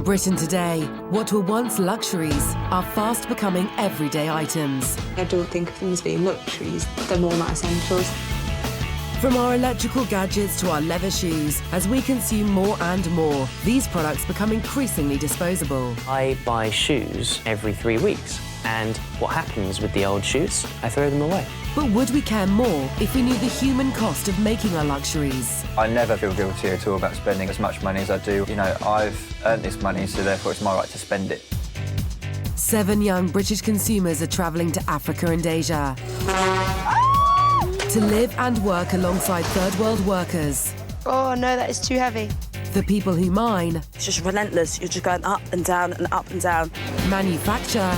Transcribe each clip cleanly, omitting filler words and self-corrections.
Britain today, what were once luxuries are fast becoming everyday items. I don't think of them as being luxuries, they're more like essentials. From our electrical gadgets to our leather shoes, as we consume more and more, these products become increasingly disposable. I buy shoes every 3 weeks, and what happens with the old shoes? I throw them away. But would we care more if we knew the human cost of making our luxuries? I never feel guilty at all about spending as much money as I do. You know, I've earned this money, so therefore it's my right to spend it. 7 young British consumers are travelling to Africa and Asia to live and work alongside third world workers. Oh no, that is too heavy. The people who mine, It's just relentless. You're just going up and down and up and down. manufacture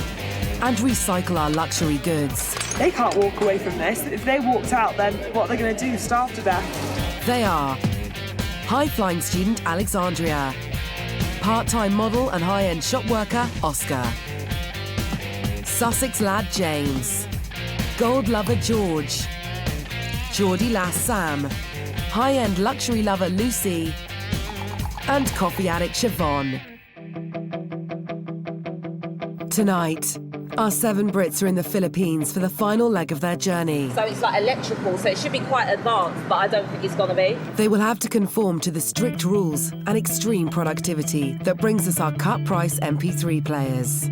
and recycle our luxury goods. They can't walk away from this. If they walked out, then what are they going to do? Starve to death? They are high-flying student Alexandria, part-time model and high-end shop worker Oscar, Sussex lad James, gold lover George, Geordie lass Sam, high-end luxury lover Lucy, and coffee addict Siobhan. Tonight, our 7 Brits are in the Philippines for the final leg of their journey. So it's like electrical, so it should be quite advanced, but I don't think it's gonna be. They will have to conform to the strict rules and extreme productivity that brings us our cut-price MP3 players.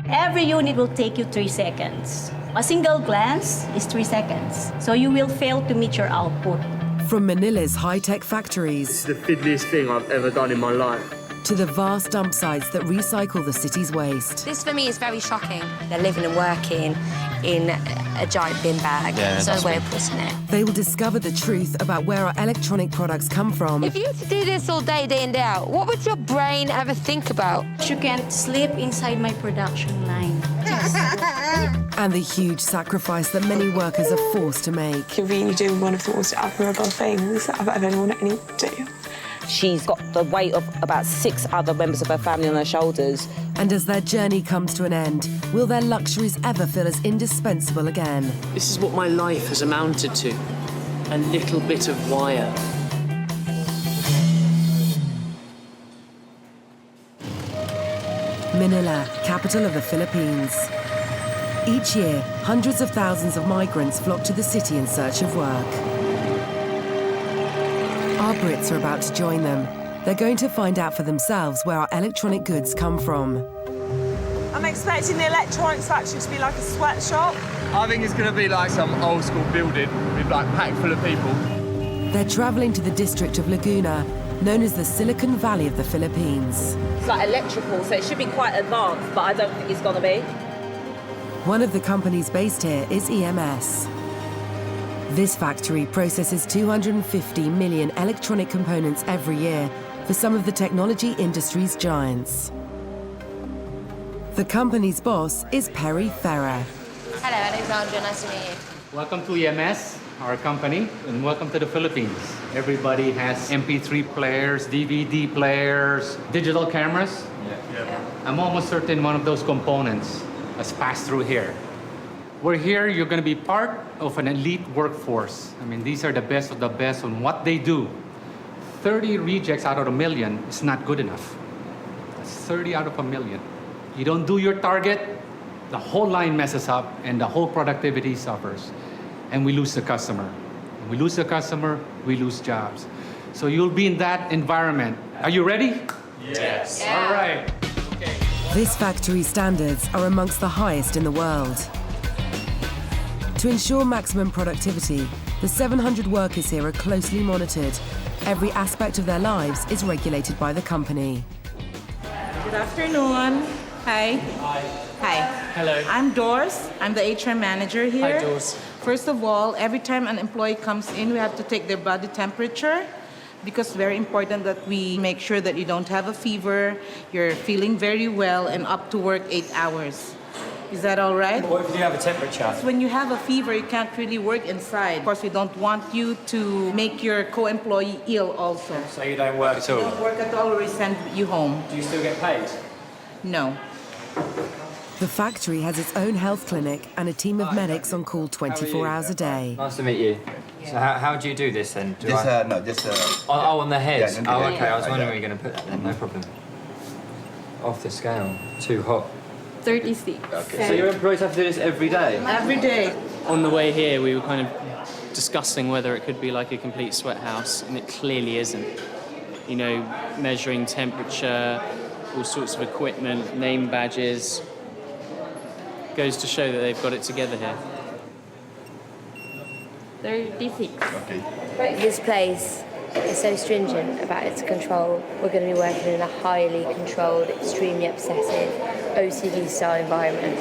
Every unit will take you 3 seconds. A single glance is 3 seconds, so you will fail to meet your output. From Manila's high-tech factories It's the fiddliest thing I've ever done in my life. to the vast dump sites that recycle the city's waste. This for me is very shocking. They're living and working in a giant bin bag. Yeah, so that's way big. of putting it. They will discover the truth about where our electronic products come from If you had to do this all day, day in, day out, what would your brain ever think about? You can't sleep inside my production line. and the huge sacrifice that many workers are forced to make. You really do one of the most admirable things that I've ever known anyone do. She's got the weight of about 6 other members of her family on her shoulders. And as their journey comes to an end, will their luxuries ever feel as indispensable again? This is what my life has amounted to. A little bit of wire. Manila, capital of the Philippines. Each year, hundreds of thousands of migrants flock to the city in search of work. Our Brits are about to join them. They're going to find out for themselves where our electronic goods come from. I'm expecting the electronics factory to be like a sweatshop. I think it's going to be like some old school building with like packed full of people. They're travelling to the district of Laguna, known as the Silicon Valley of the Philippines. It's like electrical, so it should be quite advanced, but I don't think it's gonna be. One of the companies based here is EMS. This factory processes 250 million electronic components every year for some of the technology industry's giants. The company's boss is Perry Ferrer. Hello, Alexandra. Nice to meet you. Welcome to EMS, our company, and welcome to the Philippines. Everybody has MP3 players, DVD players, digital cameras. Yeah. I'm almost certain one of those components has passed through here. We're here, you're going to be part of an elite workforce. I mean, these are the best of the best on what they do. 30 rejects out of a million is not good enough. That's 30 out of a million. You don't do your target, the whole line messes up and the whole productivity suffers. And we lose the customer. When we lose the customer, we lose jobs. So you'll be in that environment. Are you ready? Yes. All right. Okay. This factory's standards are amongst the highest in the world. To ensure maximum productivity, the 700 workers here are closely monitored. Every aspect of their lives is regulated by the company. Good afternoon. Hi. Hi. Hello. I'm Doris. I'm the HR manager here. Hi, Doris. First of all, every time an employee comes in, we have to take their body temperature because it's very important that we make sure that you don't have a fever, you're feeling very well and up to work 8 hours. Is that all right? What if you have a temperature? When you have a fever, you can't really work inside. Of course, we don't want you to make your co-employee ill also. So you don't work at all? Don't work at all or we send you home. Do you still get paid? No. The factory has its own health clinic and a team of medics on call 24 hours a day. Nice to meet you. So how do you do this then? No, just... Oh, on the head? Yeah, oh, okay. I was wondering where you're going to put that then. No problem. Off the scale. Too hot. 36. Okay. So your employees have to do this every day? Every day. On the way here, we were kind of discussing whether it could be like a complete sweat house, and it clearly isn't. You know, measuring temperature, all sorts of equipment, name badges. Goes to show that they've got it together here. 36. This place is so stringent about its control. We're going to be working in a highly controlled, extremely obsessive, OCD-style environment.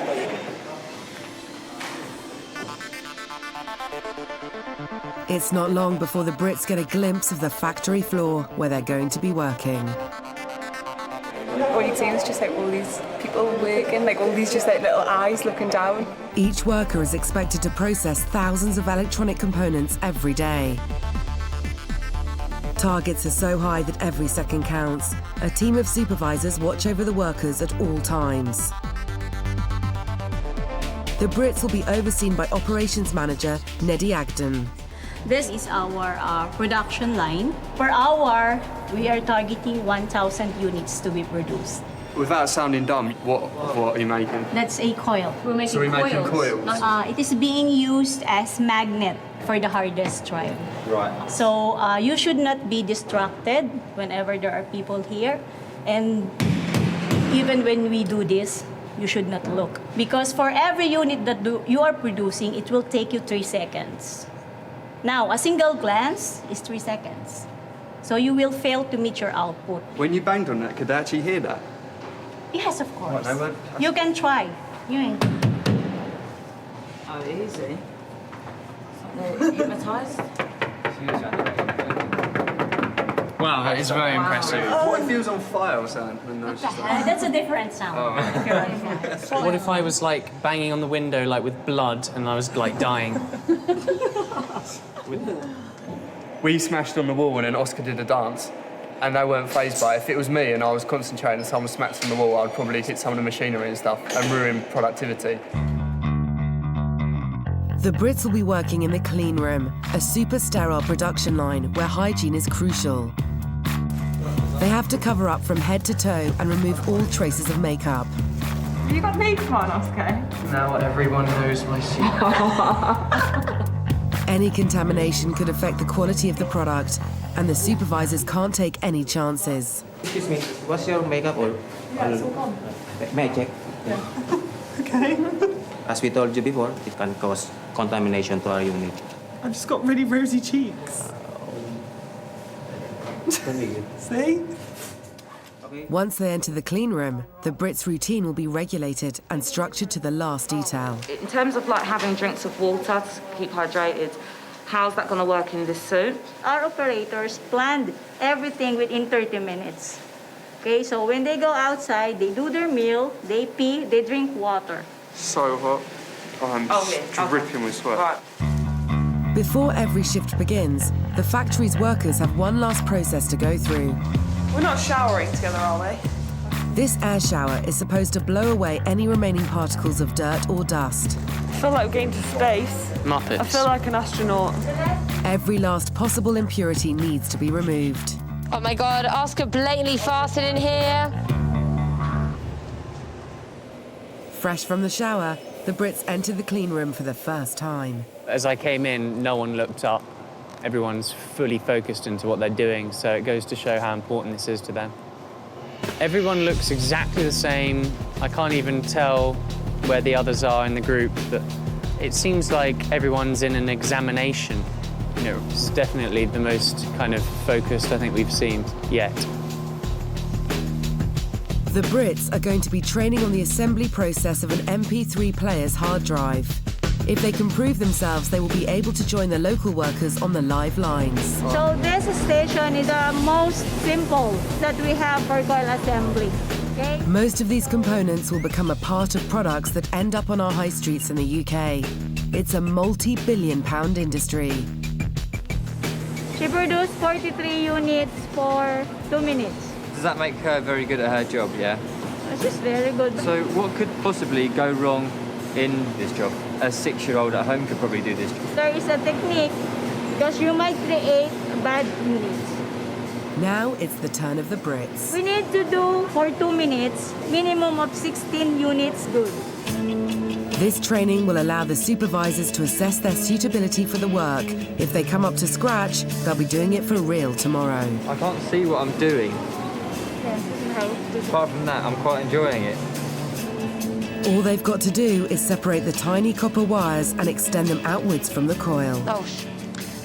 It's not long before the Brits get a glimpse of the factory floor where they're going to be working. All you see is just like all these people working, like all these just like little eyes looking down. Each worker is expected to process thousands of electronic components every day. Targets are so high that every second counts. A team of supervisors watch over the workers at all times. The Brits will be overseen by Operations Manager Neddy Agden. This is our production line. Per hour, we are targeting 1,000 units to be produced. Without sounding dumb, what are you making? That's a coil. We're making coils? It is being used as magnet for the hardest drive. Right. So you should not be distracted whenever there are people here. And even when we do this, you should not look. Because for every unit that you are producing, it will take you 3 seconds. Now, a single glance is 3 seconds. So you will fail to meet your output. When you banged on that, could they actually hear that? Yes, of course. What, they won't? You can try. You Oh, easy. Hypnotised? Wow, that is very impressive. What if he was on fire or something? And those just like- That's a different sound. Oh, right. If you're on fire. What if I was like banging on the window like with blood and I was like dying? We smashed on the wall and then Oscar did a dance. And they weren't fazed by it. If it was me and I was concentrating and someone smacked on the wall, I'd probably hit some of the machinery and stuff and ruin productivity. The Brits will be working in the clean room, a super sterile production line where hygiene is crucial. They have to cover up from head to toe and remove all traces of makeup. Have you got makeup on, Oscar? Now everyone knows my secret. Any contamination could affect the quality of the product, and the supervisors can't take any chances. Excuse me, what's your makeup or? Yeah, it's all gone. May I check? Yeah. Okay. As we told you before, it can cause contamination to our unit. I've just got really rosy cheeks. See? Once they enter the clean room, the Brits' routine will be regulated and structured to the last detail. In terms of like having drinks of water to keep hydrated, how's that going to work in this suit? Our operators planned everything within 30 minutes. Okay, so when they go outside, they do their meal, they pee, they drink water. So hot. I'm dripping with sweat. Right. Before every shift begins, the factory's workers have one last process to go through. We're not showering together, are we? This air shower is supposed to blow away any remaining particles of dirt or dust. I feel like we're going to space. Muppets. I feel like an astronaut. Every last possible impurity needs to be removed. Oh my God, Oscar blatantly farted in here. Fresh from the shower, the Brits enter the clean room for the first time. As I came in, no one looked up. Everyone's fully focused into what they're doing, so it goes to show how important this is to them. Everyone looks exactly the same. I can't even tell where the others are in the group, but it seems like everyone's in an examination. You know, this is definitely the most kind of focused I think we've seen yet. The Brits are going to be training on the assembly process of an MP3 player's hard drive. If they can prove themselves, they will be able to join the local workers on the live lines. So this station is the most simple that we have for coil assembly. Okay? Most of these components will become a part of products that end up on our high streets in the UK. It's a multi-billion-pound industry. She produced 43 units for 2 minutes. Does that make her very good at her job, yeah? She's very good. So what could possibly go wrong in this job? A 6-year-old at home could probably do this job. There is a technique because you might create bad units. Now it's the turn of the Brits. We need to do for 2 minutes, minimum of 16 units good. This training will allow the supervisors to assess their suitability for the work. If they come up to scratch, they'll be doing it for real tomorrow. I can't see what I'm doing. Apart from that, I'm quite enjoying it. All they've got to do is separate the tiny copper wires and extend them outwards from the coil. Oh,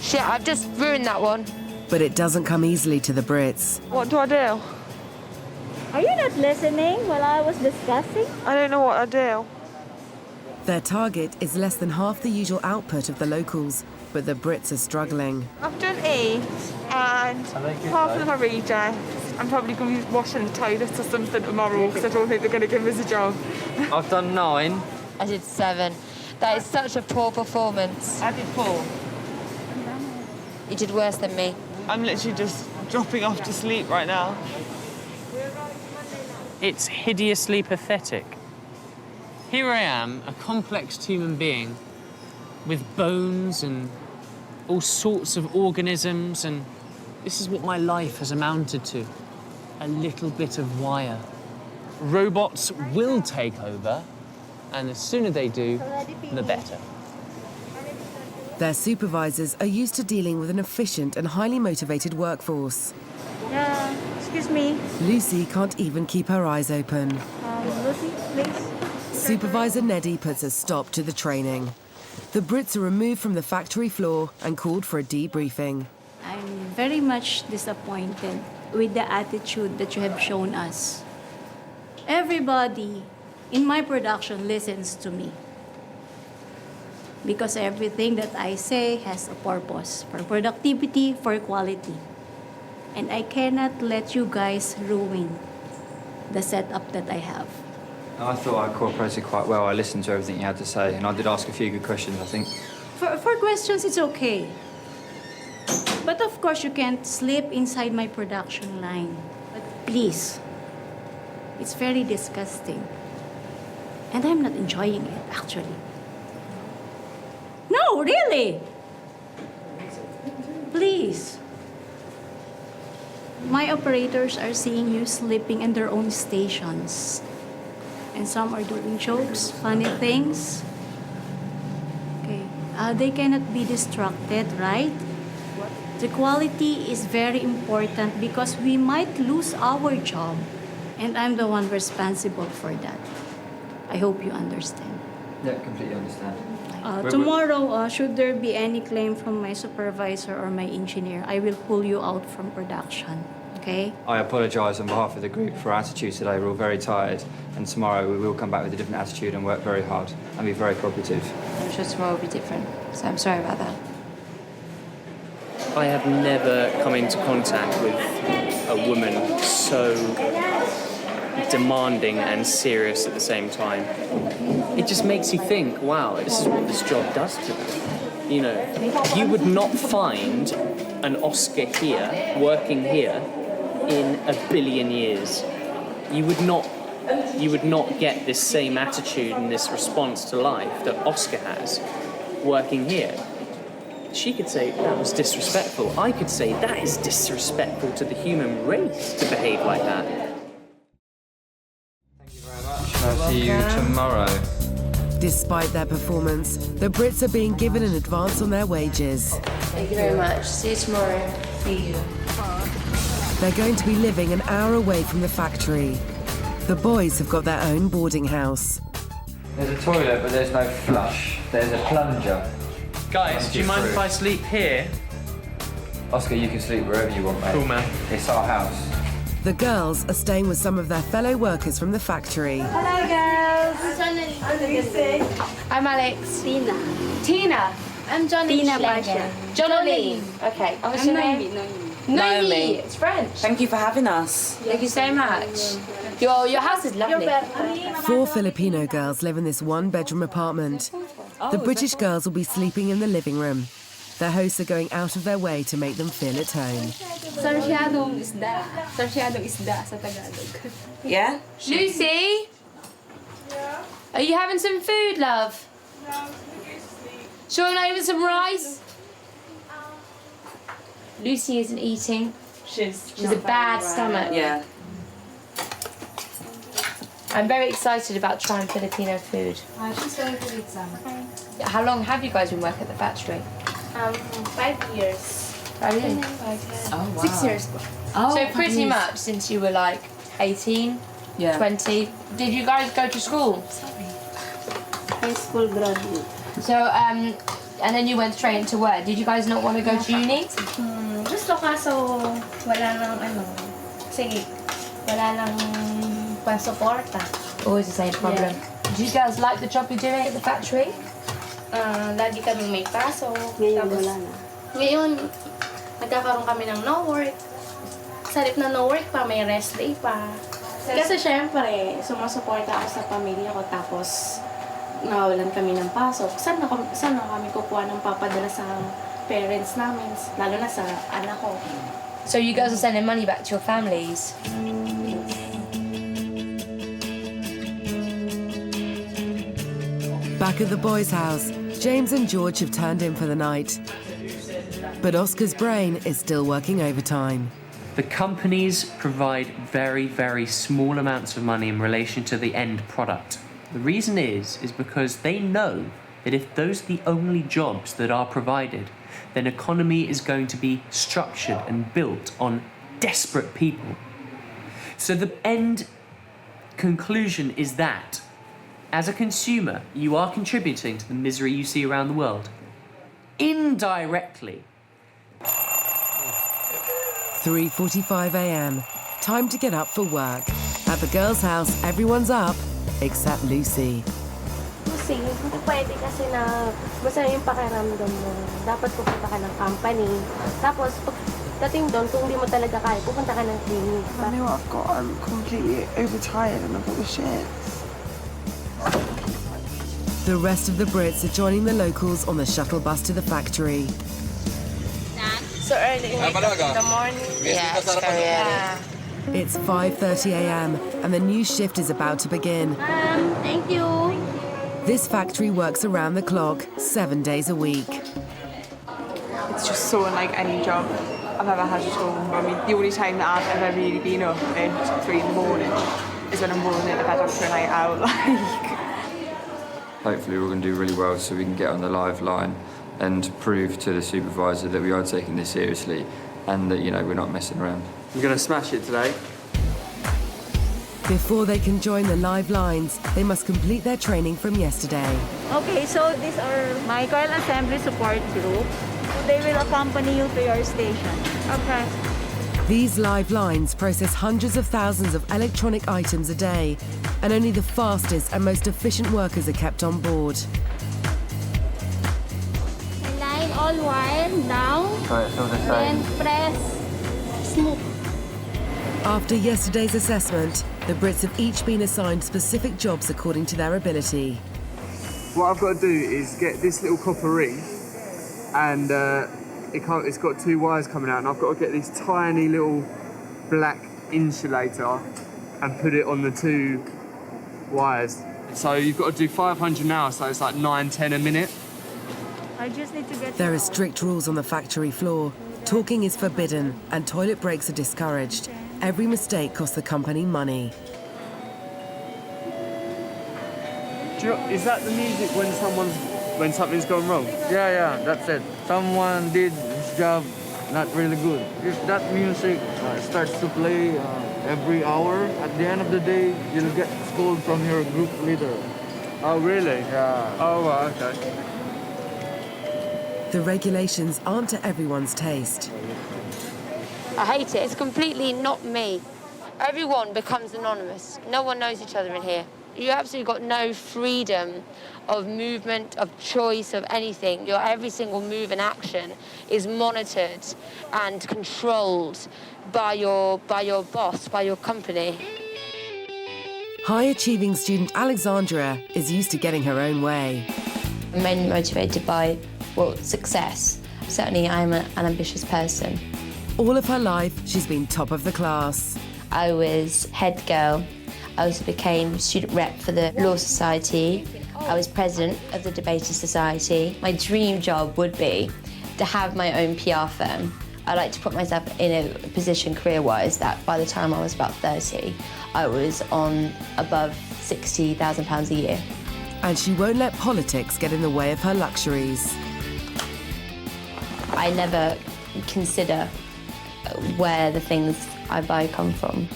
shit, I've just ruined that one. But it doesn't come easily to the Brits. What do I do? Are you not listening while I was discussing? I don't know what I do. Their target is less than half the usual output of the locals, but the Brits are struggling. I've done 8 and half of them are rejects. I'm probably going to be washing toilets or something tomorrow because I don't think they're going to give us a job. I've done 9. I did 7. That is such a poor performance. I did 4. You did worse than me. I'm literally just dropping off to sleep right now. It's hideously pathetic. Here I am, a complex human being with bones and all sorts of organisms, and this is what my life has amounted to. A little bit of wire. Robots will take over, and the sooner they do, the better. Their supervisors are used to dealing with an efficient and highly motivated workforce. Yeah, excuse me. Lucy can't even keep her eyes open. Lucy, please. Supervisor Neddy puts a stop to the training. The Brits are removed from the factory floor and called for a debriefing. I'm very much disappointed with the attitude that you have shown us. Everybody in my production listens to me, because everything that I say has a purpose for productivity, for quality. And I cannot let you guys ruin the setup that I have. I thought I cooperated quite well. I listened to everything you had to say, and I did ask a few good questions, I think. For questions, it's okay. But of course, you can't sleep inside my production line. But please, it's very disgusting. And I'm not enjoying it, actually. No, really! Please. My operators are seeing you sleeping in their own stations. And some are doing jokes, funny things. Okay, they cannot be distracted, right? The quality is very important because we might lose our job. And I'm the one responsible for that. I hope you understand. Yeah, completely understand. Tomorrow, should there be any claim from my supervisor or my engineer, I will pull you out from production, okay? I apologise on behalf of the group for our attitude today. We're all very tired, and tomorrow we will come back with a different attitude and work very hard and be very cooperative. I'm sure tomorrow will be different, so I'm sorry about that. I have never come into contact with a woman so demanding and serious at the same time. It just makes you think, wow, this is what this job does to them. You know, you would not find an Oscar here, working here, in a billion years. You would not get this same attitude and this response to life that Oscar has working here. She could say that was disrespectful. I could say that is disrespectful to the human race to behave like that. I'll see you tomorrow. Despite their performance, the Brits are being given an advance on their wages. Thank you very much. See you tomorrow. See you. They're going to be living an hour away from the factory. The boys have got their own boarding house. There's a toilet, but there's no flush. There's a plunger. Guys, do you mind if I sleep here? Oscar, you can sleep wherever you want, mate. Cool, man. It's our house. The girls are staying with some of their fellow workers from the factory. Hello, girls. I'm Lucy. I'm Alex. Tina. I'm Johnny. Tina Basha. Johnny. Okay. What's your name? Noemi. It's French. Thank you for having us. Thank you so much. Your house is lovely. 4 Filipino girls live in this one-bedroom apartment. The British girls will be sleeping in the living room. Their hosts are going out of their way to make them feel at home. Sarsyadong isda. Sarsyadong isda sa Tagalog. Yeah? Lucy? Yeah? Are you having some food, love? No, Sure, not even some rice? Lucy isn't eating. She's a bad stomach. Yeah. I'm very excited about trying Filipino food. She's going to eat some. How long have you guys been working at the factory? 5 years. 5 years? 5 years. Oh, wow. 6 years. So pretty much since you were like 18, 20. Did you guys go to school? High school graduate. So, and then you went straight into work. Did you guys not want to go to uni? Gusto kaso wala nang sige, wala nang pansuporta. Always the same problem. Do you girls like the job you're doing at the factory? Lagi kami may pasok. Ngayon wala na. Ngayon, nagkakaroon kami ng no work. Sa halip na no work pa, may rest day pa. Kasi syempre, sumusuporta ako sa pamilya ko tapos nawalan kami ng pasok. Saan na kami kukuha ng papadala sa parents namin, lalo na sa anak ko. So you girls are sending money back to your families? Back at the boys' house, James and George have turned in for the night. But Oscar's brain is still working overtime. The companies provide very, very small amounts of money in relation to the end product. The reason is because they know that if those are the only jobs that are provided, then economy is going to be structured and built on desperate people. So the end conclusion is that, as a consumer, you are contributing to the misery you see around the world. Indirectly. 3:45 a.m. Time to get up for work. At the girls' house, everyone's up except Lucy. Lucy, hindi pwede kasi na basta yung pakiramdam mo. Dapat pupunta ka ng company. Tapos, pagdating doon, kung hindi mo talaga kaya, pupunta ka ng clinic. I know I'm completely overtired and I've got the shits. The rest of the Brits are joining the locals on the shuttle bus to the factory. So early in the morning. Yeah, it's very early. It's 5:30 a.m. and the new shift is about to begin. Thank you. This factory works around the clock, 7 days a week. It's just so unlike any job I've ever had at all. I mean, the only time that I've ever really been up at 3 in the morning is when I'm rolling into bed after a night out. Hopefully we're going to do really well so we can get on the live line and prove to the supervisor that we are taking this seriously and that, you know, we're not messing around. We're going to smash it today. Before they can join the live lines, they must complete their training from yesterday. Okay, so these are my coil assembly support group. They will accompany you to your station. Okay. These live lines process hundreds of thousands of electronic items a day, and only the fastest and most efficient workers are kept on board. Line all wire down. Then press smooth. After yesterday's assessment, the Brits have each been assigned specific jobs according to their ability. What I've got to do is get this little copper ring and it's got 2 wires coming out and I've got to get this tiny little black insulator and put it on the 2 wires. So you've got to do 500 an hour, so it's like 9-10 a minute. I just need to get. There are strict rules on the factory floor. Talking is forbidden and toilet breaks are discouraged. Every mistake costs the company money. Is that the music when something's gone wrong? Yeah, that's it. Someone did his job not really good. If that music starts to play every hour, at the end of the day, you'll get scolded from your group leader. Oh, really? Yeah. Oh, right, okay. The regulations aren't to everyone's taste. I hate it. It's completely not me. Everyone becomes anonymous. No one knows each other in here. You absolutely got no freedom of movement, of choice, of anything. Your every single move and action is monitored and controlled by your boss, by your company. High-achieving student Alexandra is used to getting her own way. I'm mainly motivated by, well, success. Certainly, I'm an ambitious person. All of her life, she's been top of the class. I was head girl. I also became student rep for the Law Society. I was president of the Debating Society. My dream job would be to have my own PR firm. I like to put myself in a position career-wise that by the time I was about 30, I was on above £60,000 a year. And she won't let politics get in the way of her luxuries. I never consider where the things I buy come from.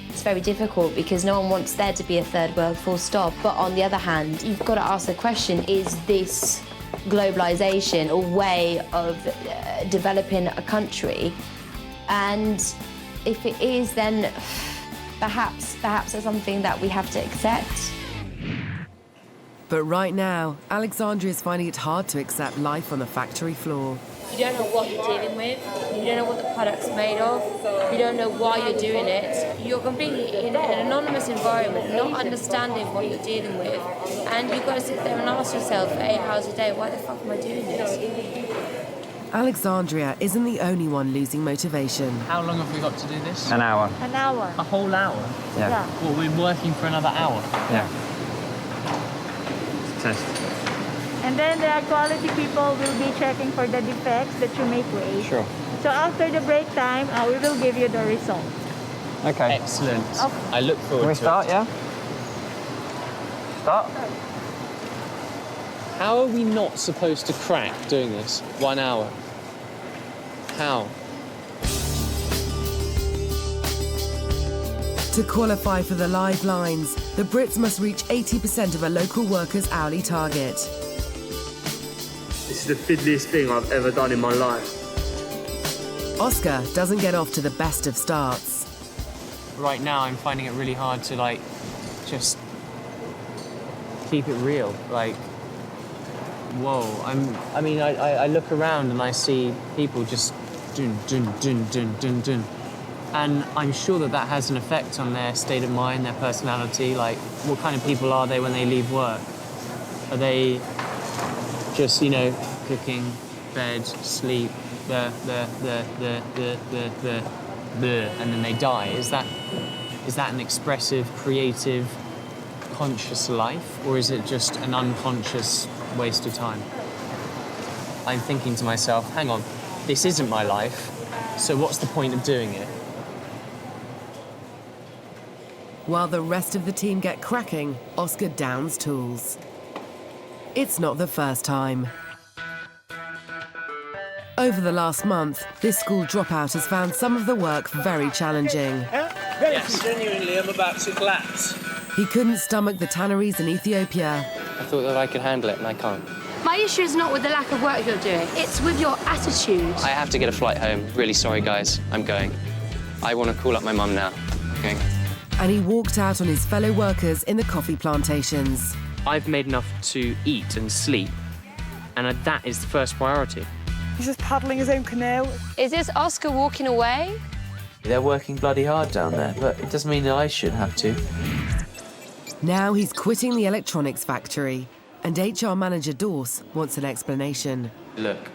It's very difficult because no one wants there to be a third world full stop. But on the other hand, you've got to ask the question, is this globalisation a way of developing a country? And if it is, then perhaps it's something that we have to accept. But right now, Alexandria is finding it hard to accept life on the factory floor. You don't know what you're dealing with, you don't know what the product's made of, you don't know why you're doing it. You're completely in an anonymous environment, not understanding what you're dealing with, and you've got to sit there and ask yourself for 8 hours a day, why the fuck am I doing this? Alexandria isn't the only one losing motivation. How long have we got to do this? An hour. An hour. A whole hour? Yeah. Well, we're working for another hour? Yeah. Test. And then the quality people will be checking for the defects that you may create. Sure. So after the break time, we will give you the result. Okay. Excellent. Okay. I look forward to it. Can we start, yeah? Start? How are we not supposed to crack doing this? 1 hour. How? To qualify for the live lines, the Brits must reach 80% of a local worker's hourly target. This is the fiddliest thing I've ever done in my life. Oscar doesn't get off to the best of starts. Right now, I'm finding it really hard to, like, just keep it real. Like, whoa. I look around and I see people just dun, dun, dun, dun, dun, dun. And I'm sure that that has an effect on their state of mind, their personality. Like, what kind of people are they when they leave work? Are they just, you know, cooking, bed, sleep, and then they die? Is that an expressive, creative, conscious life, or is it just an unconscious waste of time? I'm thinking to myself, hang on, this isn't my life, so what's the point of doing it? While the rest of the team get cracking, Oscar downs tools. It's not the first time. Over the last month, this school dropout has found some of the work very challenging. Yes, genuinely, I'm about to collapse. He couldn't stomach the tanneries in Ethiopia. I thought that I could handle it, and I can't. My issue is not with the lack of work you're doing, it's with your attitude. I have to get a flight home. Really sorry, guys. I'm going. I want to call up my mum now. Okay. And he walked out on his fellow workers in the coffee plantations. I've made enough to eat and sleep, and that is the first priority. He's just paddling his own canoe. Is this Oscar walking away? They're working bloody hard down there, but it doesn't mean that I should have to. Now he's quitting the electronics factory, and HR manager Dorse wants an explanation. Look,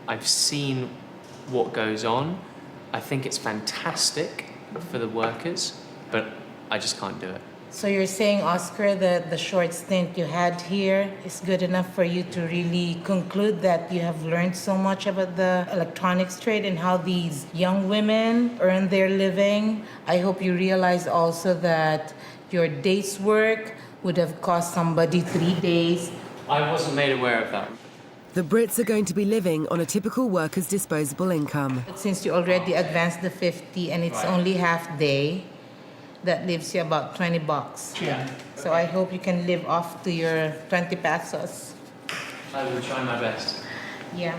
I've seen what goes on. I think it's fantastic for the workers, but I just can't do it. So you're saying, Oscar, that the short stint you had here is good enough for you to really conclude that you have learned so much about the electronics trade and how these young women earn their living? I hope you realize also that your day's work would have cost somebody 3 days. I wasn't made aware of that. The Brits are going to be living on a typical worker's disposable income. But since you already advanced the 50 and it's only half day, that leaves you about 20 bucks. Yeah. So I hope you can live off to your 20 pesos. I will try my best. Yeah.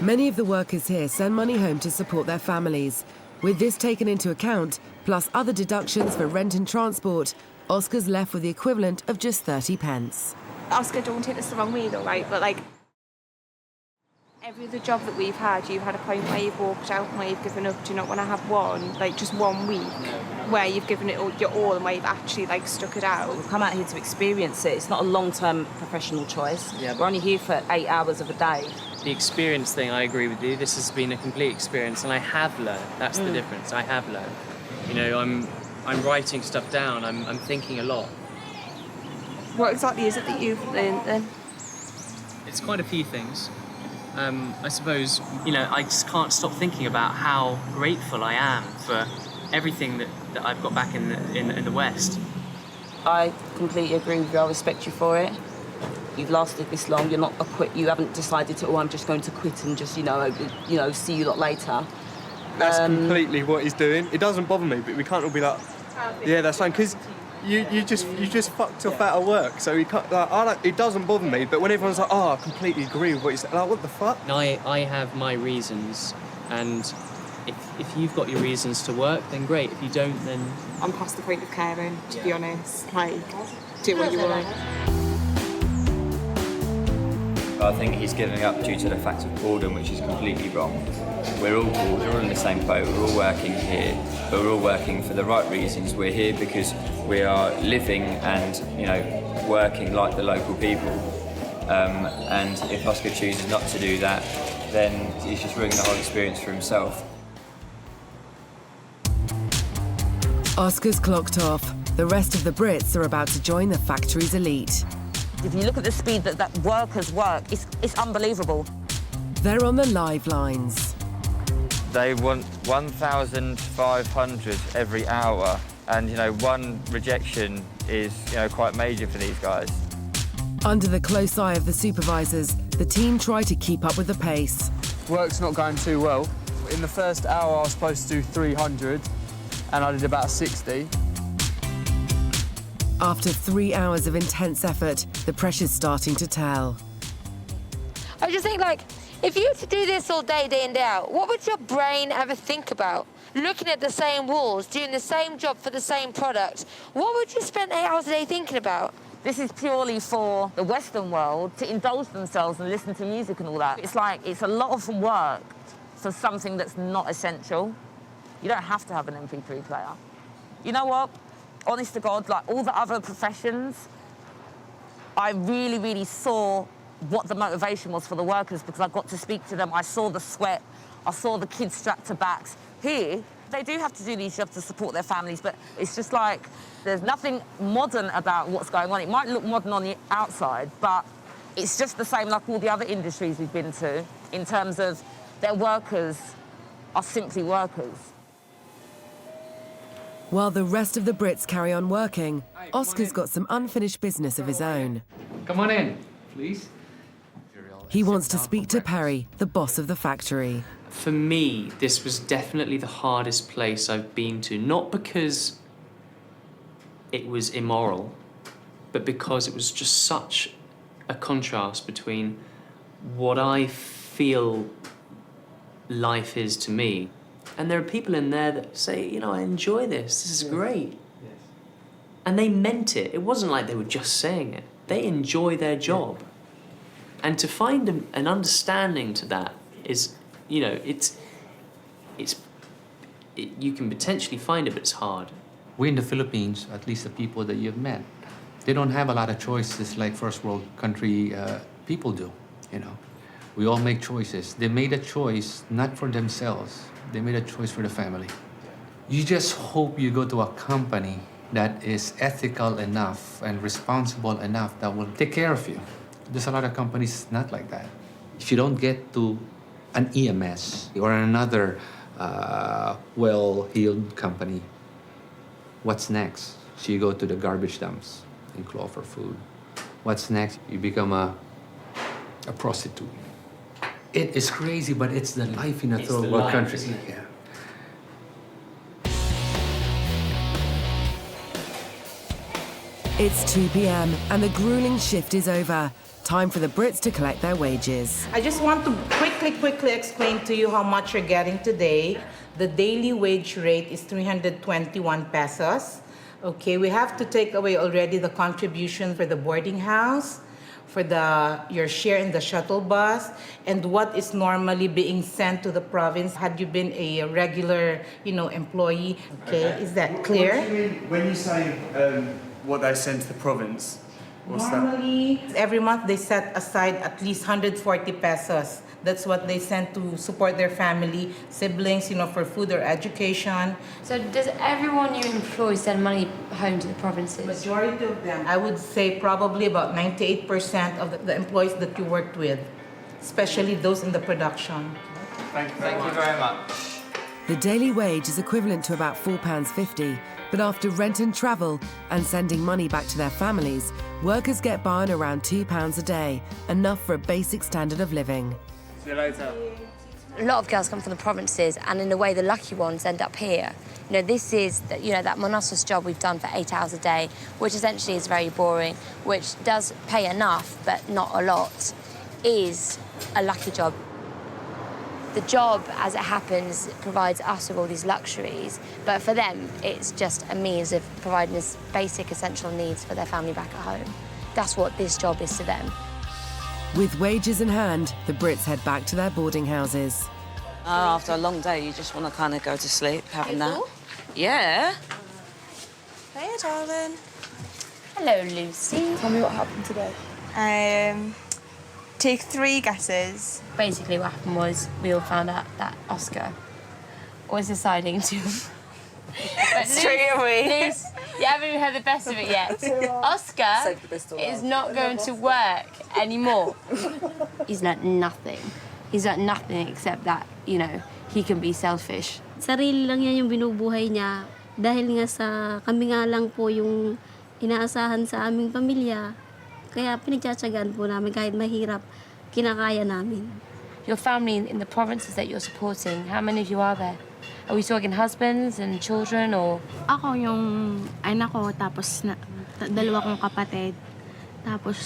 Many of the workers here send money home to support their families. With this taken into account, plus other deductions for rent and transport, Oscar's left with the equivalent of just 30 pence. Oscar, don't take this the wrong way though, right? But like, every other job that we've had, you've had a point where you've walked out and where you've given up. Do you not want to have one, like just 1 week, where you've given it all, your all and where you've actually like stuck it out? We've come out here to experience it. It's not a long-term professional choice. Yeah. We're only here for 8 hours of a day. The experience thing, I agree with you. This has been a complete experience, and I have learned. That's the difference. I have learned. You know, I'm writing stuff down. I'm thinking a lot. What exactly is it that you've learned then? It's quite a few things. I suppose, you know, I just can't stop thinking about how grateful I am for everything that I've got back in the West. I completely agree with you. I respect you for it. You've lasted this long. You're not a quit. You haven't decided to. Oh, I'm just going to quit and just, you know, see you lot later. That's completely what he's doing. It doesn't bother me, but we can't all be like, yeah, that's fine, because you just fucked off out of work. So we can't. Like, it doesn't bother me. But when everyone's like, oh, I completely agree with what you said, like, what the fuck? I have my reasons, and if you've got your reasons to work, then great. If you don't, then I'm past the point of caring, to be honest. Like, do what you want. I think he's giving up due to the fact of boredom, which is completely wrong. We're all bored, we're all in the same boat, we're all working here, but we're all working for the right reasons. We're here because we are living and, you know, working like the local people. And if Oscar chooses not to do that, then he's just ruining the whole experience for himself. Oscar's clocked off. The rest of the Brits are about to join the factory's elite. If you look at the speed that workers work, it's unbelievable. They're on the live lines. They want 1,500 every hour, and, you know, one rejection is, you know, quite major for these guys. Under the close eye of the supervisors, the team try to keep up with the pace. Work's not going too well. In the first hour, I was supposed to do 300, and I did about 60. After 3 hours of intense effort, the pressure's starting to tell. I just think, like, if you were to do this all day, day in, day out, what would your brain ever think about? Looking at the same walls, doing the same job for the same product, what would you spend 8 hours a day thinking about? This is purely for the Western world to indulge themselves and listen to music and all that. It's like, it's a lot of work for something that's not essential. You don't have to have an MP3 player. You know what? Honest to God, like all the other professions, I really, really saw what the motivation was for the workers because I got to speak to them. I saw the sweat. I saw the kids strapped to backs. Here, they do have to do these jobs to support their families, but it's just like there's nothing modern about what's going on. It might look modern on the outside, but it's just the same like all the other industries we've been to in terms of their workers are simply workers. While the rest of the Brits carry on working, Oscar's got some unfinished business of his own. Come on in, please. He wants to speak to Perry, the boss of the factory. For me, this was definitely the hardest place I've been to, not because it was immoral, but because it was just such a contrast between what I feel life is to me. And there are people in there that say, you know, I enjoy this is great. Yes. And they meant it. It wasn't like they were just saying it. They enjoy their job. And to find an understanding to that is, you know, you can potentially find it, but it's hard. We in the Philippines, at least the people that you've met, they don't have a lot of choices like first world country people do, you know. We all make choices. They made a choice not for themselves. They made a choice for the family. You just hope you go to a company that is ethical enough and responsible enough that will take care of you. There's a lot of companies not like that. If you don't get to an EMS or another well-heeled company, what's next? So you go to the garbage dumps and claw for food. What's next? You become a prostitute. It is crazy, but it's the life in a third world country. Yeah. It's 2 p.m. and the grueling shift is over. Time for the Brits to collect their wages. I just want to quickly explain to you how much you're getting today. The daily wage rate is 321 pesos. Okay, we have to take away already the contribution for the boarding house, for your share in the shuttle bus, and what is normally being sent to the province had you been a regular, employee. Okay, is that clear? What do you mean when you say what they send to the province? What's Normally, every month they set aside at least 140 pesos. That's what they send to support their family, siblings, for food or education. So does everyone you employ send money home to the provinces? Majority of them. I would say probably about 98% of the employees that you worked with. especially those in the production. Thank you very much. The daily wage is equivalent to about £4.50, but after rent and travel and sending money back to their families, workers get by on around £2 a day, enough for a basic standard of living. See you later. A lot of girls come from the provinces, and in a way, the lucky ones end up here. You know, this is, that monotonous job we've done for 8 hours a day, which essentially is very boring, which does pay enough, but not a lot, is a lucky job. The job, as it happens, provides us with all these luxuries, but for them, it's just a means of providing this basic essential needs for their family back at home. That's what this job is to them. With wages in hand, the Brits head back to their boarding houses. After a long day, you just want to kind of go to sleep, have a nap. Yeah. Hey, darling. Hello, Lucy. Tell me what happened today. Take 3 guesses. Basically, what happened was we all found out that Oscar was deciding to... Straight away. Luce, you haven't even heard the best of it yet. Oscar is not going to work anymore. He's learnt nothing. He's learnt nothing except that, he can be selfish. Sarili lang yan yung binubuhay niya. Dahil nga sa kami nga lang po yung inaasahan sa aming pamilya. Kaya pinagtsatsagaan po namin kahit mahirap, kinakaya namin. Your family in the provinces that you're supporting, how many of you are there? Are we talking husbands and children or...? Ako yung anak ko, tapos 2 kong kapatid. Tapos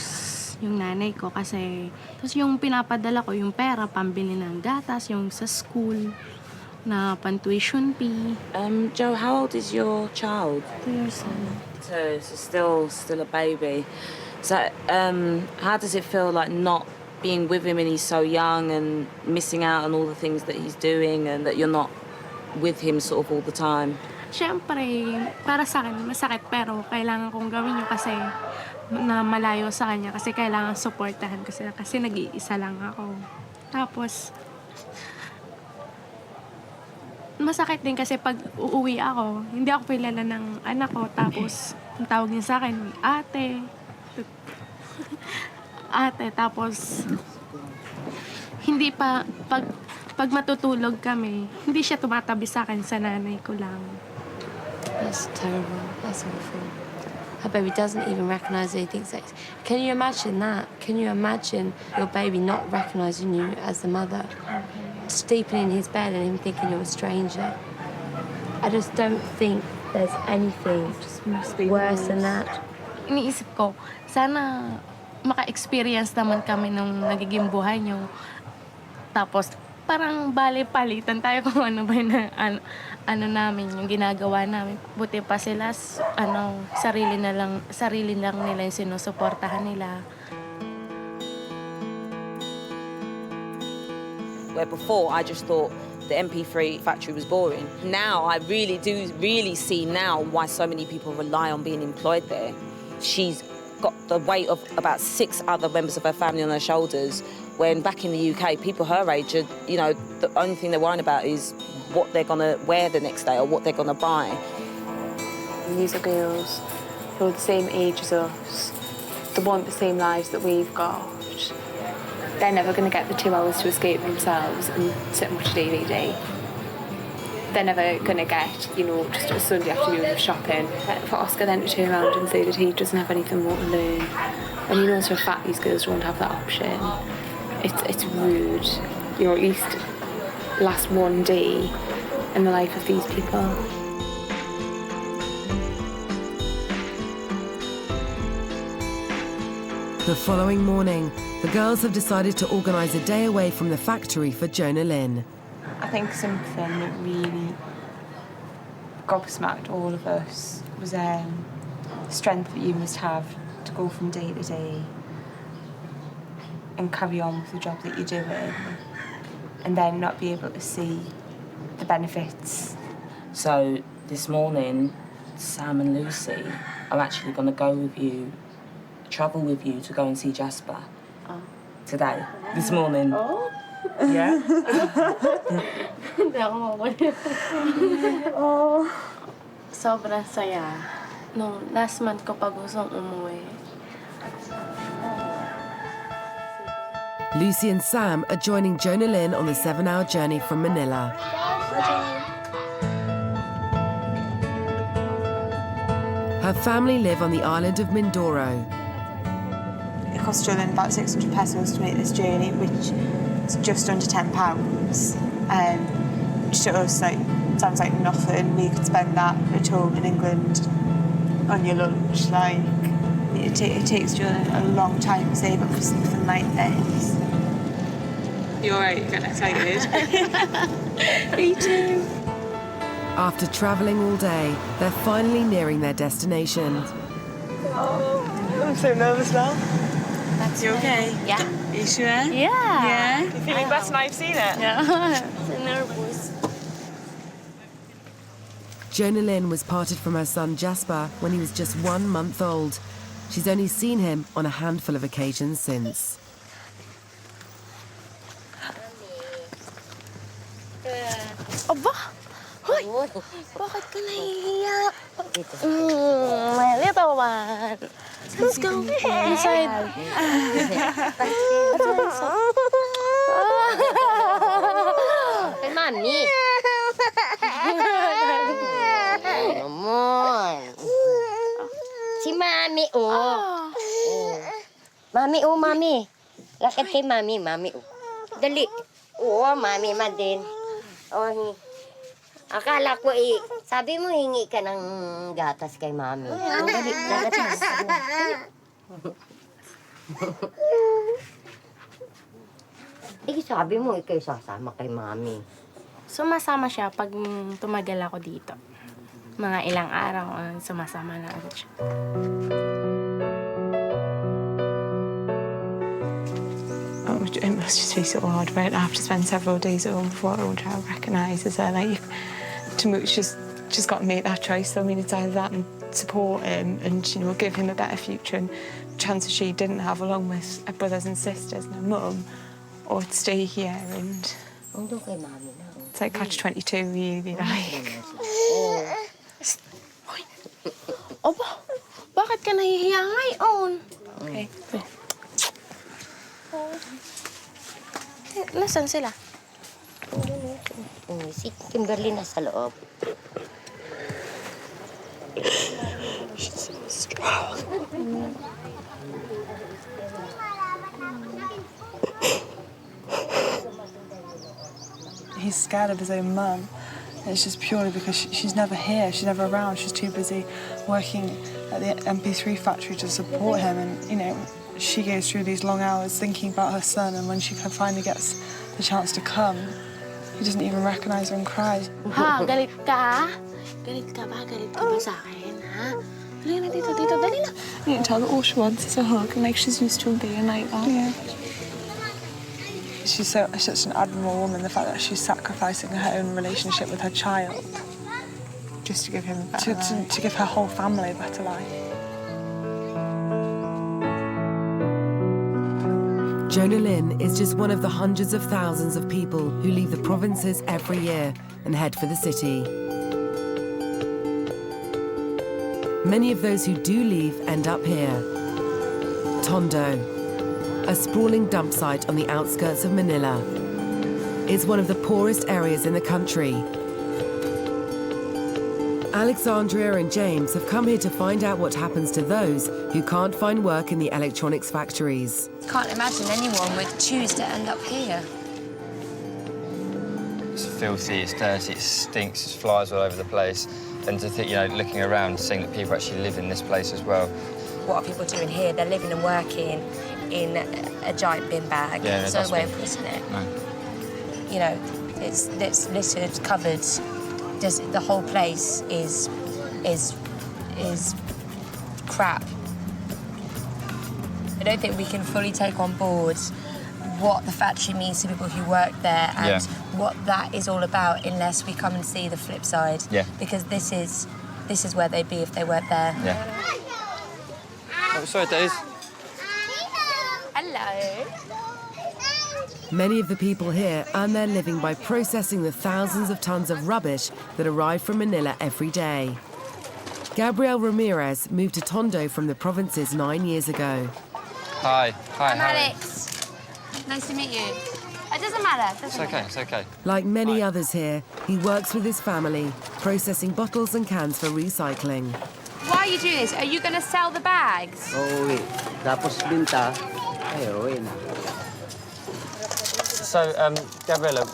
yung nanay ko kasi... Tapos yung pinapadala ko, yung pera, pambili ng gatas, yung sa school, na pan-tuition fee. Joe, how old is your child? 2 years old. So still a baby. So, how does it feel like not being with him and he's so young and missing out on all the things that he's doing and that you're not with him sort of all the time? Siyempre, para sa akin, masakit pero kailangan kong gawin yun kasi na malayo sa kanya kasi kailangan supportahan kasi nag-iisa lang ako. Tapos, masakit din kasi pag uuwi ako, hindi ako kilala ng anak ko. Tapos, ang tawag niya sa akin, ate. Ate, tapos, hindi pa, pag matutulog kami, hindi siya tumatabi sa akin, sa nanay ko lang. That's terrible. That's awful. Her baby doesn't even recognise that he thinks that. Can you imagine that? Can you imagine your baby not recognising you as the mother? Sleeping in his bed and him thinking you're a stranger. I just don't think there's anything worse than that. Iniisip ko, sana maka-experience naman kami nung nagiging buhay niyo. Tapos, parang bali-palitan tayo kung ano ba yung ano namin, yung ginagawa namin. Buti pa sila, sarili lang nila yung sinusuportahan nila. Where before I just thought the MP3 factory was boring. Now I really see now why so many people rely on being employed there. She's got the weight of about 6 other members of her family on her shoulders, when back in the UK, people her age, are, the only thing they're worrying about is what they're going to wear the next day or what they're going to buy. These are girls who are the same age as us. They want the same lives that we've got. They're never going to get the 2 hours to escape themselves and sit and watch DVD. They're never going to get, just a Sunday afternoon of shopping. For Oscar then to turn around and say that he doesn't have anything more to learn, and he knows for a fact these girls won't have that option, it's rude. At least last one day in the life of these people. The following morning, the girls have decided to organise a day away from the factory for Jonah Lynn. I think something that really gobsmacked all of us was the strength that you must have to go from day to day and carry on with the job that you're doing and then not be able to see the benefits. So this morning, Sam and Lucy are actually going to go with you, travel with you to go and see Jasper. Today, this morning. Oh? Yeah? Hindi ako mawala. Oh. Sobrang saya. Nung last month ko pa gustong umuwi. Lucy and Sam are joining Jonah Lynn on the 7-hour journey from Manila. Her family live on the island of Mindoro. It cost Jonah Lynn about 600 pesos to make this journey, which is just under £10. Which to us sounds like nothing. We could spend that at home in England on your lunch. It takes Jonah a long time to save up for something like this. You're right, you're getting excited. Me too. After travelling all day, they're finally nearing their destination. Oh, I'm so nervous now. You okay? Yeah. Are you sure? Yeah. Yeah? You're feeling better now you've seen it? Yeah. So nervous. Jonah Lynn was parted from her son Jasper when he was just 1 month old. She's only seen him on a handful of occasions since. Aba! Hoy! Bakit ka nahihiya? My little one. Let's go inside. Hey, Mami. Naman. Si Mami, oh. Mami, oh, Mami. Lakad kay Mami, Mami, oh. Dali. Oo, Mami, man din. Oh, akala ko sabi mo hingi ka ng gatas kay Mami. Dali, gatas. Sabi mo ikaw sasama kay Mami. Sumasama siya pag tumagal ako dito. Mga ilang araw, sumasama na agad siya. It must just be so hard, right? I have to spend several days at home before our own child recognises her. She's got to make that choice. So, I mean, it's either that and support him and, give him a better future and chances she didn't have along with her brothers and sisters and her mum, or to stay here and... It's like catch-22, really, like... Opo, bakit ka nahihiya ngayon? Okay. Nasaan sila? Si Kimberly nasa loob. She's so strong. He's scared of his own mum. And it's just purely because she's never here, she's never around, she's too busy working at the MP3 factory to support him. And, she goes through these long hours thinking about her son, and when she finally gets the chance to come, he doesn't even recognise her and cries. Ha, galit ka? Galit ka ba? Galit ka ba sa akin, ha? Dali na dito, dali na. You can tell that all she wants is a hug, and she's used to him being like that. Yeah. She's such an admirable woman, the fact that she's sacrificing her own relationship with her child just to give him a better life. To give her whole family a better life. Jonah Lynn is just one of the hundreds of thousands of people who leave the provinces every year and head for the city. Many of those who do leave end up here. Tondo, a sprawling dump site on the outskirts of Manila, is one of the poorest areas in the country. Alexandria and James have come here to find out what happens to those who can't find work in the electronics factories. Can't imagine anyone would choose to end up here. It's filthy, it's dirty, it stinks, there's flies all over the place. And to think, looking around, seeing that people actually live in this place as well. What are people doing here? They're living and working in a giant bin bag. Yeah, There's no way of putting it. No. It's littered, covered. The whole place is crap. I don't think we can fully take on board what the factory means to people who work there and what that is all about unless we come and see the flip side. Yeah. Because this is where they'd be if they weren't there. Yeah. Oh, sorry, Days. Hello. Many of the people here earn their living by processing the thousands of tons of rubbish that arrive from Manila every day. Gabriel Ramirez moved to Tondo from the provinces 9 years ago. Hi. I'm Alex. Nice to meet you. It doesn't matter. It's okay, it's okay. Like many others here, he works with his family, processing bottles and cans for recycling. Why are you doing this? Are you going to sell the bags? Uuwi. Tapos binta, ay uwi na. So, Gabriella,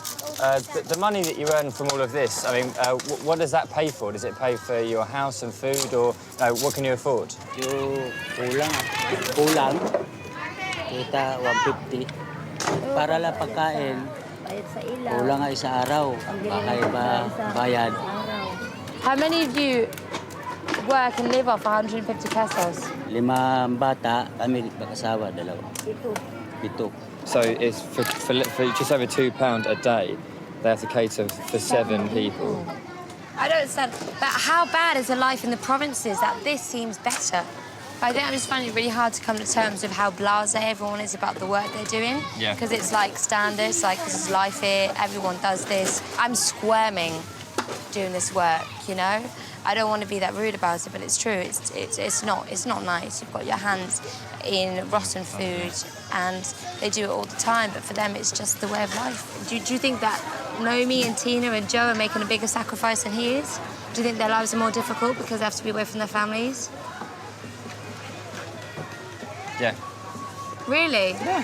the money that you earn from all of this, I mean, what does that pay for? Does it pay for your house and food, or what can you afford? Yung kulang, kita 150. Para lang pagkain, kulang nga isa araw, baka iba bayad. How many of you work and live off 150 pesos? 5 bata, kami mag-asawa, 2. 7. So it's for just over £2 a day, they have to cater for 7 people. I don't understand. But how bad is the life in the provinces that this seems better? I just find it really hard to come to terms with how blasé everyone is about the work they're doing. Yeah. Because it's like standards, like this is life here, everyone does this. I'm squirming doing this work, you know? I don't want to be that rude about it, but it's true. It's not nice. You've got your hands in rotten food, and they do it all the time. But for them, it's just the way of life. Do you think that Naomi and Tina and Joe are making a bigger sacrifice than he is? Do you think their lives are more difficult because they have to be away from their families? Yeah. Really? Yeah.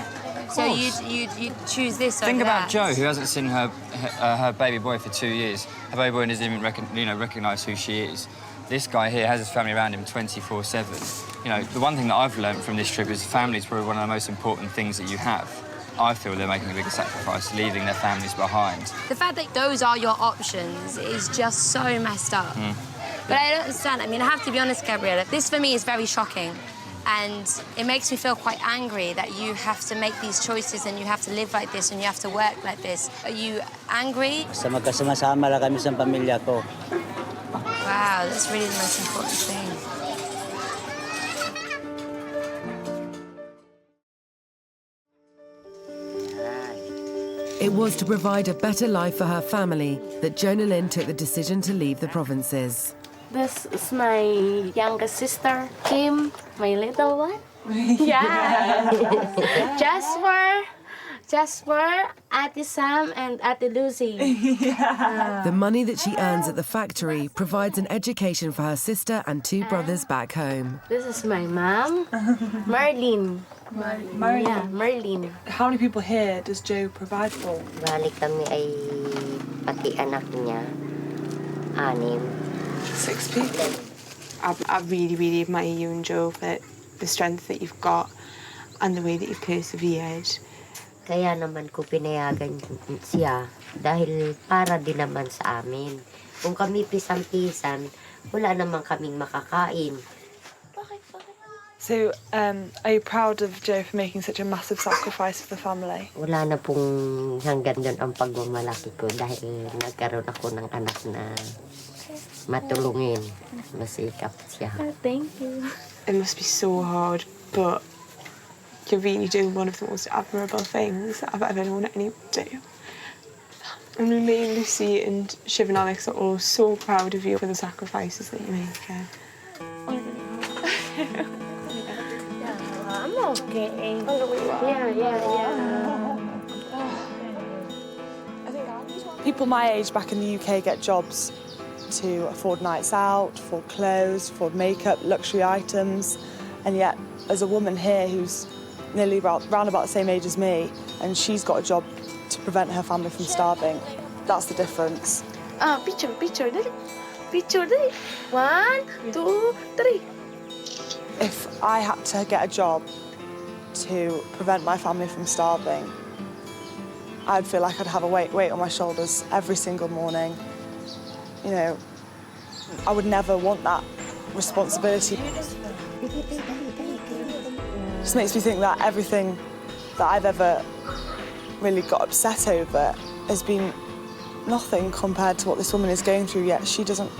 So you'd choose this over Think about that? Jo, who hasn't seen her baby boy for 2 years. Her baby boy doesn't even recognise who she is. This guy here has his family around him 24/7. You know, the one thing that I've learned from this trip is family is probably one of the most important things that you have. I feel they're making a bigger sacrifice, leaving their families behind. The fact that those are your options is just so messed up. But I don't understand. I mean, I have to be honest, Gabriella, this for me is very shocking. And it makes me feel quite angry that you have to make these choices and you have to live like this and you have to work like this. Are you angry? Sa magkasama-sama lang kami sa pamilya ko. Wow, that's really the most important thing. It was to provide a better life for her family that Jonah Lynn took the decision to leave the provinces. This is my youngest sister, Kim, my little one. Yeah. Jasper, Ate Sam, and Ate Lucy. The money that she earns at the factory provides an education for her sister and 2 brothers back home. This is my mom, Marlene. Marlene. Yeah, Marlene. How many people here does Joe provide for? Bali kami ay pati anak niya, 6. 6 people. I really, really admire you and Joe for the strength that you've got and the way that you've persevered. Kaya naman ko pinayagan siya dahil para din naman sa amin. Kung kami pisang-pisan, wala naman kaming makakain. So, are you proud of Joe for making such a massive sacrifice for the family? Wala na pong hanggan doon ang pagmamalaki ko dahil nagkaroon ako ng anak na matulungin. Masikap siya. Thank you. It must be so hard, but you're really doing one of the most admirable things I've ever known anyone do. And me, Lucy and Shiv and Alex are all so proud of you for the sacrifices that you make. I'm okay. Yeah. People my age back in the UK get jobs to afford nights out, afford clothes, afford makeup, luxury items, and yet there's a woman here who's nearly round about the same age as me, and she's got a job to prevent her family from starving. That's the difference. Picture. 1, 2, 3. If I had to get a job to prevent my family from starving, I'd feel like I'd have a weight on my shoulders every single morning. You know, I would never want that responsibility. It just makes me think that everything that I've ever really got upset over has been nothing compared to what this woman is going through. Yet she doesn't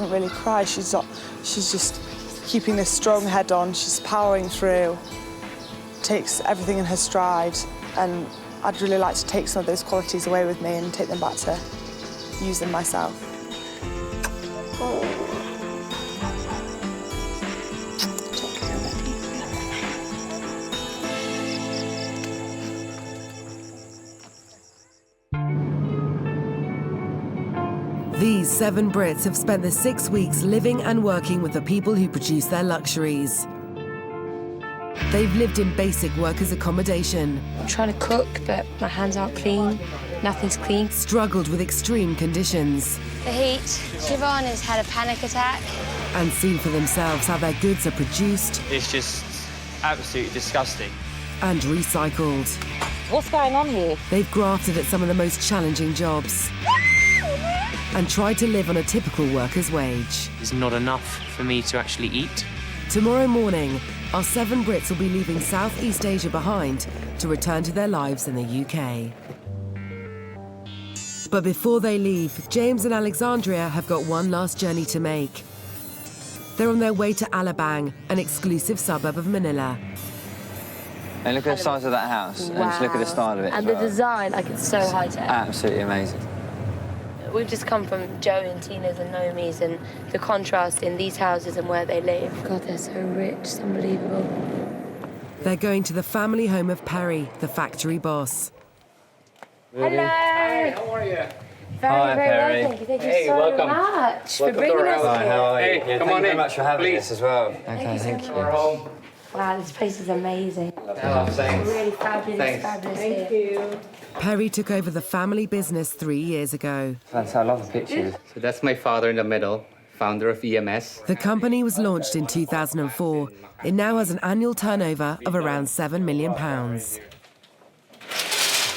really cry. She's just keeping this strong head on. She's powering through, takes everything in her stride, and I'd really like to take some of those qualities away with me and take them back to use them myself. 7 Brits have spent the 6 weeks living and working with the people who produce their luxuries. They've lived in basic workers' accommodation. I'm trying to cook, but my hands aren't clean. Nothing's clean. Struggled with extreme conditions. The heat. Siobhan has had a panic attack. And seen for themselves how their goods are produced. It's just absolutely disgusting. And recycled. What's going on here? They've grafted at some of the most challenging jobs. And tried to live on a typical worker's wage. It's not enough for me to actually eat. Tomorrow morning, our 7 Brits will be leaving Southeast Asia behind to return to their lives in the UK. But before they leave, James and Alexandria have got one last journey to make. They're on their way to Alabang, an exclusive suburb of Manila. And look at the size of that house, and just look at the style of it. And the design, like, it's so high-tech. Absolutely amazing. We've just come from Joe and Tina's and Naomi's, and the contrast in these houses and where they live. God, they're so rich, it's unbelievable. They're going to the family home of Perry, the factory boss. Hello! Hi, how are you? Very, very Perry. well, thank you. Thank you so much for bringing us here. How are you? Hey, Yeah, come thank on you very in, much for having please. us as well. Thank you so much. We're home. Wow, this place is amazing. Thanks. Really fabulous, fabulous Thank here. you. Perry took over the family business 3 years ago. I love the pictures. So that's my father in the middle, founder of EMS. The company was launched in 2004. It now has an annual turnover of around £7 million.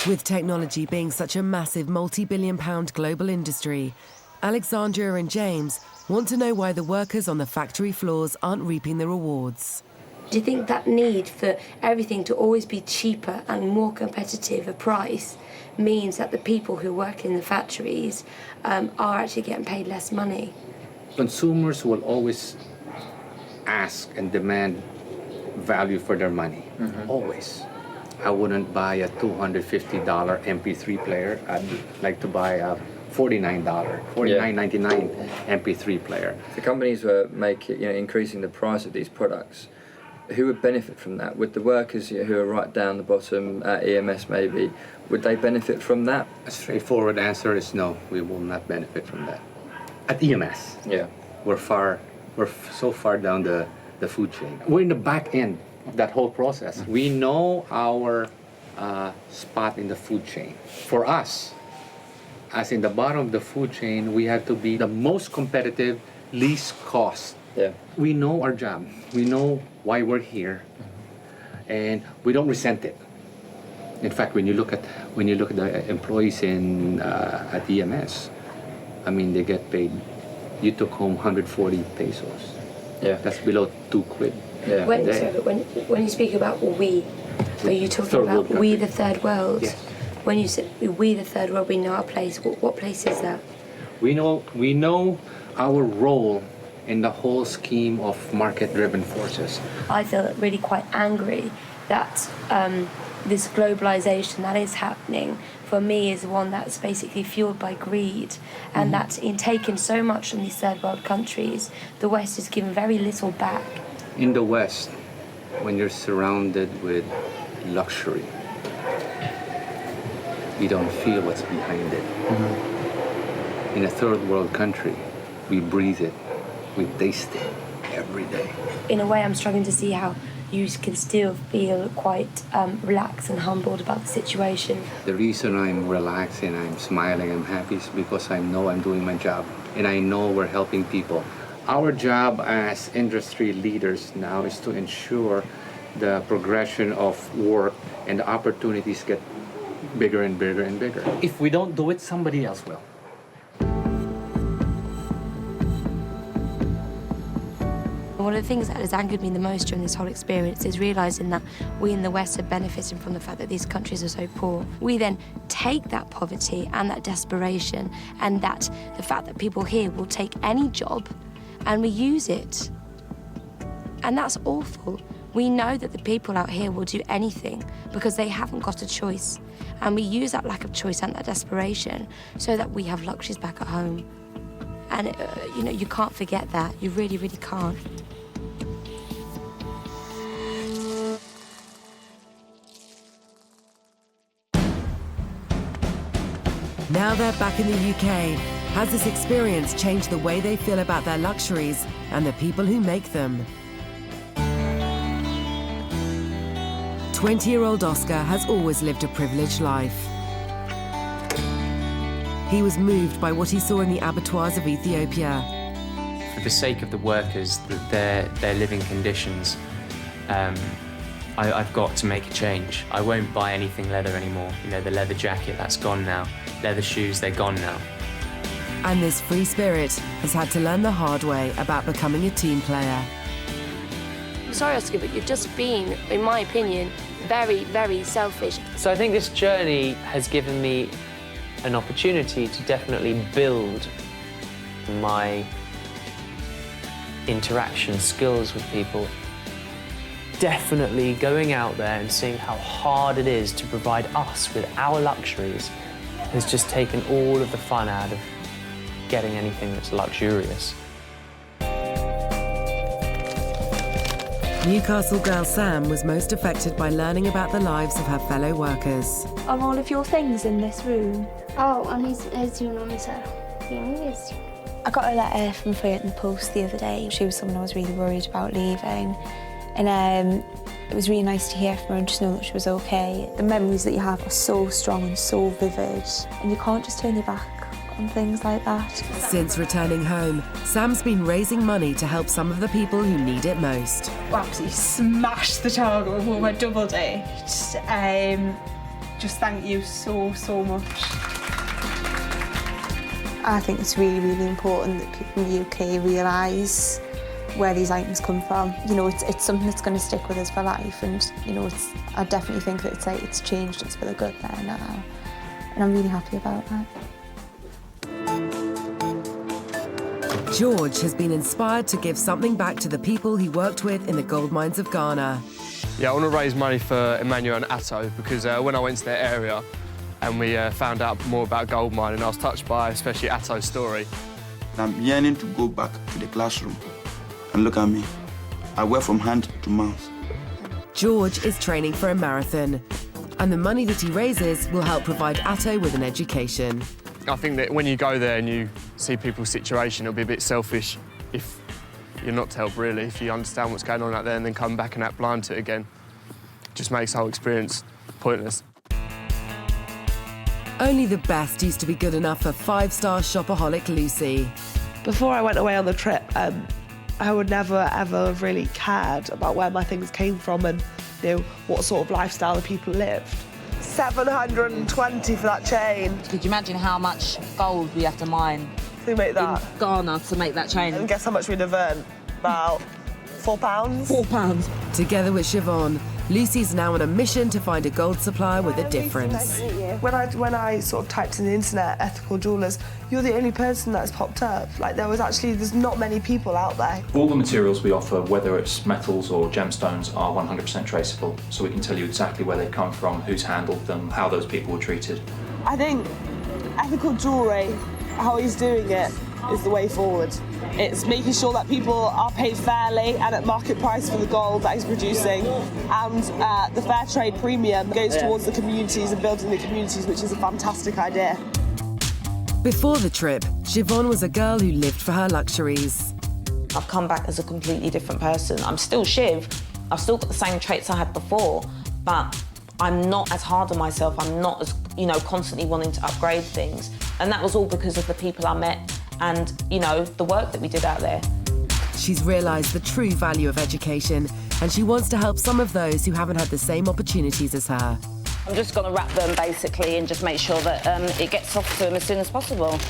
With technology being such a massive multi-billion-pound global industry, Alexandria and James want to know why the workers on the factory floors aren't reaping the rewards. Do you think that need for everything to always be cheaper and more competitive a price means that the people who work in the factories are actually getting paid less money? Consumers will always ask and demand value for their money. Always. I wouldn't buy a $250 MP3 player. I'd like to buy a $49, $49.99 MP3 player. If the companies were increasing the price of these products, who would benefit from that? Would the workers who are right down the bottom at EMS maybe, would they benefit from that? A straightforward answer is no, we will not benefit from that. At EMS, we're so far down the food chain. We're in the back end of that whole process. We know our spot in the food chain. For us, as in the bottom of the food chain, we have to be the most competitive, least cost. We know our job. We know why we're here, and we don't resent it. In fact, when you look at the employees at EMS, I mean, they get paid. You took home 140 pesos. That's below 2 quid. When you speak about we, are you talking about we the third world? Yes. When you say we the third world, we know our place. What place is that? We know our role in the whole scheme of market-driven forces. I feel really quite angry that this globalization that is happening for me is one that's basically fueled by greed, and that in taking so much from these third world countries, the West is given very little back. In the West, when you're surrounded with luxury, you don't feel what's behind it. In a third world country, we breathe it, we taste it every day. In a way, I'm struggling to see how you can still feel quite relaxed and humbled about the situation. The reason I'm relaxed and I'm smiling, I'm happy is because I know I'm doing my job and I know we're helping people. Our job as industry leaders now is to ensure the progression of work and the opportunities get bigger and bigger and bigger. If we don't do it, somebody else will. One of the things that has angered me the most during this whole experience is realising that we in the West are benefiting from the fact that these countries are so poor. We then take that poverty and that desperation and that the fact that people here will take any job and we use it. And that's awful. We know that the people out here will do anything because they haven't got a choice. And we use that lack of choice and that desperation so that we have luxuries back at home. And, you can't forget that. You really, really can't. Now they're back in the UK, Has this experience changed the way they feel about their luxuries and the people who make them? 20-year-old Oscar has always lived a privileged life. He was moved by what he saw in the abattoirs of Ethiopia. For the sake of the workers, their living conditions, I've got to make a change. I won't buy anything leather anymore. You know, the leather jacket, that's gone now. Leather shoes, they're gone now. And this free spirit has had to learn the hard way about becoming a team player. I'm sorry, Oscar, but you've just been, in my opinion, very, very selfish. So I think this journey has given me an opportunity to definitely build my interaction skills with people. Definitely going out there and seeing how hard it is to provide us with our luxuries has just taken all of the fun out of getting anything that's luxurious. Newcastle girl Sam was most affected by learning about the lives of her fellow workers. Are all of your things in this room? Oh, and as you know, Miss Sarah, yes. I got a letter from Freya in the post the other day. She was someone I was really worried about leaving. And it was really nice to hear from her and just know that she was okay. The memories that you have are so strong and so vivid, and you can't just turn your back on things like that. Since returning home, Sam's been raising money to help some of the people who need it most. We absolutely smashed the target with all my double date. Just thank you so, so much. I think it's really, really important that people in the UK realise where these items come from. You know, it's something that's going to stick with us for life, and you know, I definitely think that it's changed. It's for the good there now, and I'm really happy about that. George has been inspired to give something back to the people he worked with in the gold mines of Ghana. Yeah, I want to raise money for Emmanuel and Atto because when I went to their area and we found out more about gold mining, I was touched by especially Atto's story. I'm yearning to go back to the classroom. And look at me. I work from hand to mouth. George is training for a marathon, and the money that he raises will help provide Atto with an education. I think that when you go there and you see people's situation, it'll be a bit selfish if you're not to help, really. If you understand what's going on out there and then come back and act blind to it again, it just makes the whole experience pointless. Only the best used to be good enough for five-star shopaholic Lucy. Before I went away on the trip, I would never, ever have really cared about where my things came from and, you know, what sort of lifestyle the people lived. 720 for that chain. Could you imagine how much gold we have to mine to make that? In Ghana to make that chain. And guess how much we'd have earned? About £4. £4. Together with Siobhan, Lucy's now on a mission to find a gold supplier with a difference. When I sort of typed in the internet, ethical jewellers, you're the only person that's popped up. Like, there's not many people out there. All the materials we offer, whether it's metals or gemstones, are 100% traceable. So we can tell you exactly where they come from, who's handled them, how those people were treated. I think ethical jewellery, how he's doing it, is the way forward. It's making sure that people are paid fairly and at market price for the gold that he's producing, and the fair trade premium goes towards the communities and building the communities, which is a fantastic idea. Before the trip, Siobhan was a girl who lived for her luxuries. I've come back as a completely different person. I'm still Shiv. I've still got the same traits I had before, but I'm not as hard on myself. I'm not as, you know, constantly wanting to upgrade things. And that was all because of the people I met and, you know, the work that we did out there. She's realised the true value of education, and she wants to help some of those who haven't had the same opportunities as her. I'm just going to wrap them, basically, and just make sure that it gets off to them as soon as possible.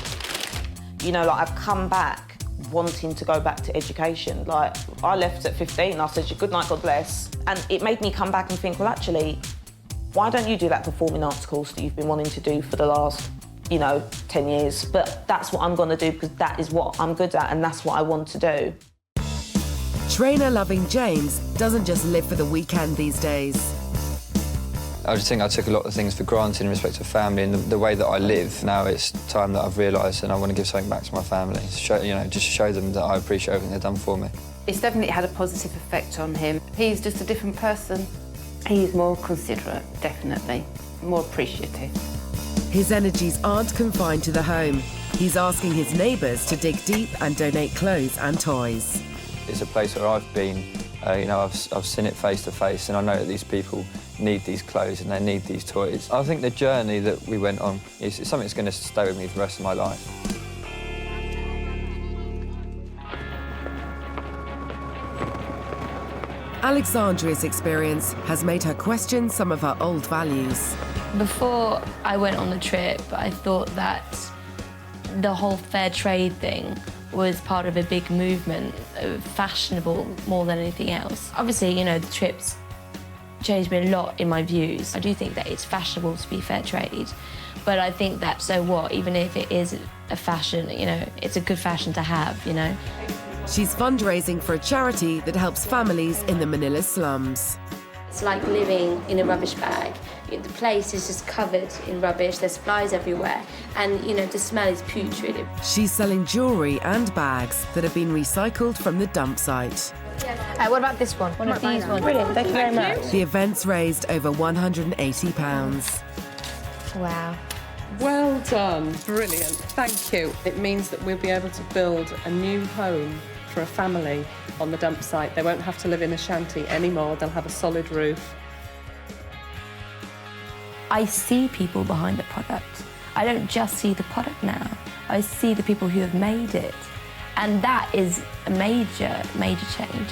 You know, like, I've come back wanting to go back to education. Like, I left at 15, I said, good night, God bless. And it made me come back and think, well, actually, why don't you do that performing arts course that you've been wanting to do for the last, you know, 10 years? But that's what I'm going to do because that is what I'm good at and that's what I want to do. Trainer-loving James doesn't just live for the weekend these days. I just think I took a lot of things for granted in respect to family and the way that I live. Now it's time that I've realised and I want to give something back to my family. Just to show them that I appreciate everything they've done for me. It's definitely had a positive effect on him. He's just a different person. He's more considerate, definitely, more appreciative. His energies aren't confined to the home. He's asking his neighbours to dig deep and donate clothes and toys. It's a place where I've been, I've seen it face to face, and I know that these people need these clothes and they need these toys. I think the journey that we went on is something that's going to stay with me for the rest of my life. Alexandria's experience has made her question some of her old values. Before I went on the trip, I thought that the whole fair trade thing was part of a big movement, fashionable more than anything else. Obviously, you know, the trips changed me a lot in my views. I do think that it's fashionable to be fair trade, but I think that so what, even if it is a fashion, you know, it's a good fashion to have, you know. She's fundraising for a charity that helps families in the Manila slums. It's like living in a rubbish bag. The place is just covered in rubbish, there's flies everywhere, and, you know, the smell is putrid. She's selling jewellery and bags that have been recycled from the dump site. What about this one? One of these ones. Brilliant, thank you very much. The event's raised over £180. Wow. Well done, brilliant, thank you. It means that we'll be able to build a new home for a family on the dump site. They won't have to live in a shanty anymore, they'll have a solid roof. I see people behind the product. I don't just see the product now. I see the people who have made it. And that is a major, major change.